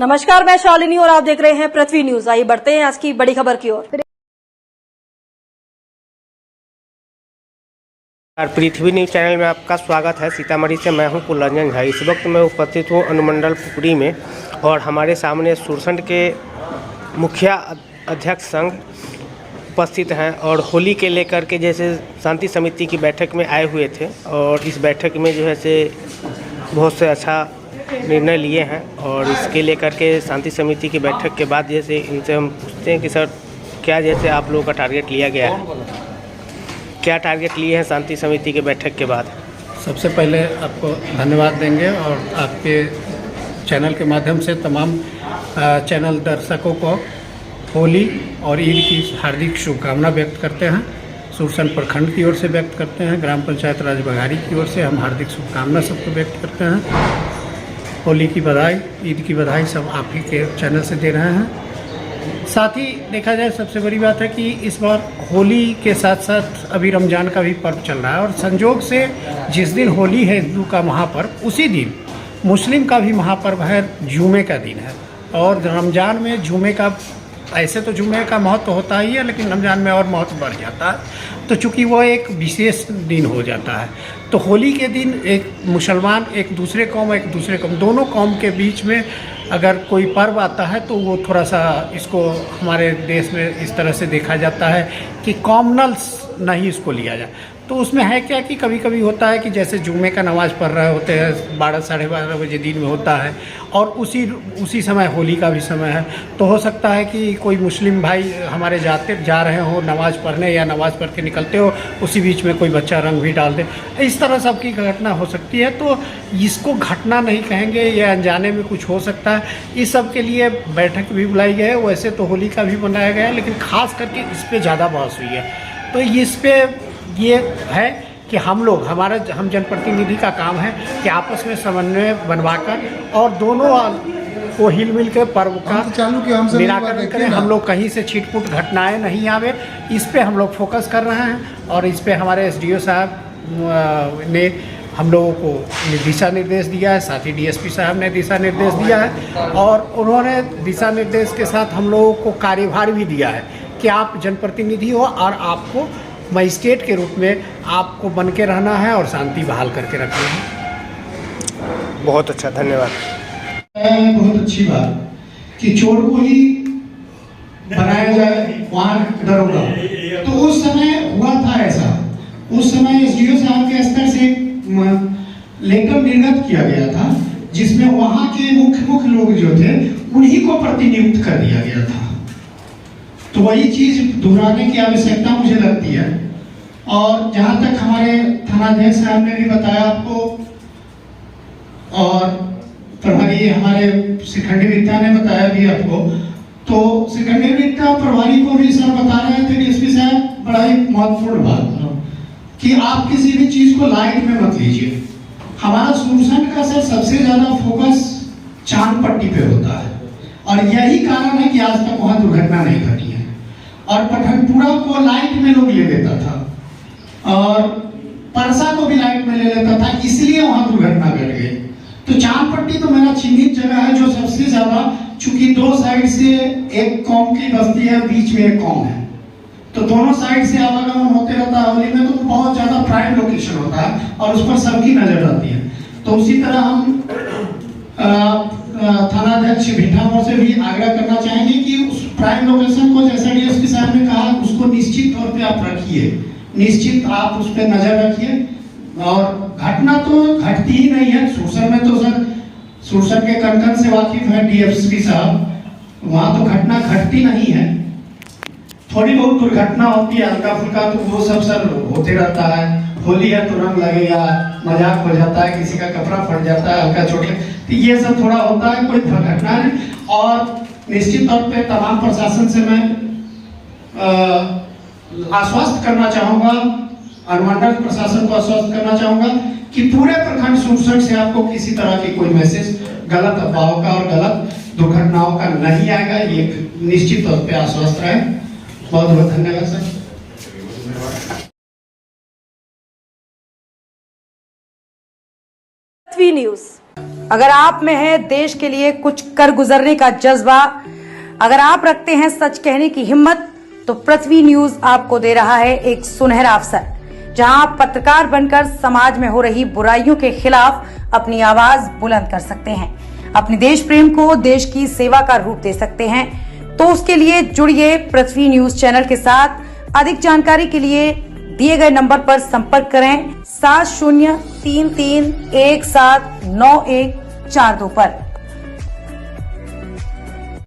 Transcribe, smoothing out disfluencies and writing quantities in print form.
नमस्कार, मैं शालिनी और आप देख रहे हैं पृथ्वी न्यूज। आइए बढ़ते हैं आज की बड़ी खबर की ओर। पृथ्वी न्यूज चैनल में आपका स्वागत है। सीतामढ़ी से मैं हूं कुलरंजन झा। इस वक्त मैं उपस्थित हूं अनुमंडल पुपरी में और हमारे सामने सुरसंड के मुखिया अध्यक्ष संघ उपस्थित हैं और होली के लेकर के जैसे शांति समिति की बैठक में आए हुए थे और इस बैठक में जो है से बहुत से अच्छा निर्णय लिए हैं और इसके लेकर के शांति समिति की बैठक के बाद जैसे इनसे हम पूछते हैं कि सर क्या जैसे आप लोगों का टारगेट लिया गया है, क्या टारगेट लिए हैं शांति समिति के बैठक के बाद? सबसे पहले आपको धन्यवाद देंगे और आपके चैनल के माध्यम से तमाम चैनल दर्शकों को होली और ईद की हार्दिक शुभकामना व्यक्त करते हैं। सुरसंड प्रखंड की ओर से व्यक्त करते हैं, ग्राम पंचायत राजबघारी की ओर से हम हार्दिक शुभकामना सबको व्यक्त करते हैं। होली की बधाई, ईद की बधाई सब आप ही के चैनल से दे रहे हैं। साथ ही देखा जाए सबसे बड़ी बात है कि इस बार होली के साथ साथ अभी रमज़ान का भी पर्व चल रहा है और संजोग से जिस दिन होली है हिंदू का महापर्व, उसी दिन मुस्लिम का भी महापर्व है, जुमे का दिन है। और रमज़ान में जुमे का, ऐसे तो जुमे का महत्व होता ही है लेकिन रमज़ान में और महत्व बढ़ जाता है, तो चूँकि वो एक विशेष दिन हो जाता है, तो होली के दिन एक मुसलमान एक दूसरे कौम दोनों कौम के बीच में अगर कोई पर्व आता है तो वो थोड़ा सा इसको हमारे देश में इस तरह से देखा जाता है कि कॉमनल्स नहीं इसको लिया जाए। तो उसमें है क्या कि कभी कभी होता है कि जैसे जुमे का नमाज़ पढ़ रहे होते हैं 12 साढ़े 12 बजे दिन में होता है और उसी समय होली का भी समय है, तो हो सकता है कि कोई मुस्लिम भाई हमारे जा रहे हो नमाज़ पढ़ने या नमाज़ पढ़ के निकलते हो, उसी बीच में कोई बच्चा रंग भी डाल दे, इस तरह सबकी घटना हो सकती है। तो इसको घटना नहीं कहेंगे, या अनजाने में कुछ हो सकता है। इस सब के लिए बैठक भी बुलाई गई है। वैसे तो होली का भी बनाया गया है लेकिन ख़ास करके इस पर ज़्यादा बहस हुई है। तो इस पर ये है कि हम जनप्रतिनिधि का काम है कि आपस में समन्वय बनवाकर और दोनों को हिल मिल के पर्व का निराकरण करें। हम लोग कहीं से छिटपुट घटनाएं नहीं आवे, इस पे हम लोग फोकस कर रहे हैं और इस पे हमारे एसडीओ साहब ने हम लोगों को दिशा निर्देश दिया है, साथ ही डीएसपी साहब ने दिशा निर्देश दिया है और उन्होंने दिशा निर्देश के साथ हम लोगों को कार्यभार भी दिया है कि आप जनप्रतिनिधि हो और आपको मजिस्ट्रेट के रूप में आपको बन के रहना है और शांति बहाल करके रखना है। बहुत अच्छा, धन्यवाद। बहुत अच्छी बात कि चोर को ही बनाया जाए वहाँ दरोगा। तो उस समय हुआ था ऐसा, उस समय एसडीओ साहब के स्तर से लेटर निर्गत किया गया था जिसमें वहाँ के मुख्य लोग जो थे उन्हीं को प्रतिनियुक्त कर दिया गया था। तो वही चीज दोहराने की आवश्यकता मुझे लगती है। और जहाँ तक हमारे थानाध्यक्ष साहब ने भी बताया आपको और प्रभारी हमारे श्रीखंडी विद्या ने बताया भी आपको, तो श्रीखंडी विद्या प्रभारी को भी सर बता रहे थे डीएसपी साहब बड़ा ही महत्वपूर्ण बात कि आप किसी भी चीज को लाइट में मत लीजिए। हमारा सुरसंड का सर सबसे ज्यादा फोकस चांद पट्टी पे होता है और यही कारण है कि आज तक वहां दुर्घटना नहीं घटी है। और पठनपुरा को लाइट में लोग ले लेता था और परसा को भी लाइट में ले लेता था, इसलिए वहां दुर्घटना घट गई। तो चांद पट्टी तो मेरा चिन्हित जगह है जो सबसे ज्यादा, चूंकि दो साइड से एक कौम की बस्ती है, बीच में एक कौम है, तो दोनों साइड से आवागमन होते रहता है। होली में तो बहुत ज्यादा प्राइम लोकेशन होता है और उस पर सबकी नजर रहती है। तो उसी तरह हम थानाध्यक्ष भिट्ठामोर से भी आग्रह करना चाहेंगे कि उस प्राइम लोकेशन को जैसा डीएसपी साहब ने कहा उसको निश्चित तौर पे आप रखिए, निश्चित आप उस पर नजर रखिए। और घटना तो घटती ही नहीं है सुरसंड में, तो सर सुरसंड के कण से वाकिफ है डीएसपी साहब, वहां तो घटना घटती नहीं है। थोड़ी बहुत दुर्घटना होती है हल्का फुल्का, तो वो सब सर होते रहता है। होली है तो रंग लगेगा, मजाक हो जाता है, किसी का कपड़ा फट जाता है, हल्का चोट, तो ये सब थोड़ा होता है, कोई घटना नहीं। और निश्चित तौर पे तमाम प्रशासन से मैं आश्वस्त करना चाहूंगा, अनुमंडल प्रशासन को आश्वस्त करना चाहूंगा कि पूरे प्रखंड सुरसंड से आपको किसी तरह की कोई मैसेज गलत अफवाहों का और गलत दुर्घटनाओं का नहीं आएगा, ये निश्चित तौर पे आश्वस्त रहे। बहुत बहुत धन्यवाद सर। पृथ्वी न्यूज। अगर आप में है देश के लिए कुछ कर गुजरने का जज्बा, अगर आप रखते हैं सच कहने की हिम्मत, तो पृथ्वी न्यूज आपको दे रहा है एक सुनहरा अवसर, जहां आप पत्रकार बनकर समाज में हो रही बुराइयों के खिलाफ अपनी आवाज बुलंद कर सकते हैं, अपने देश प्रेम को देश की सेवा का रूप दे सकते हैं। तो उसके लिए जुड़िए पृथ्वी न्यूज चैनल के साथ। अधिक जानकारी के लिए दिए गए नंबर पर संपर्क करें 7033179142 पर।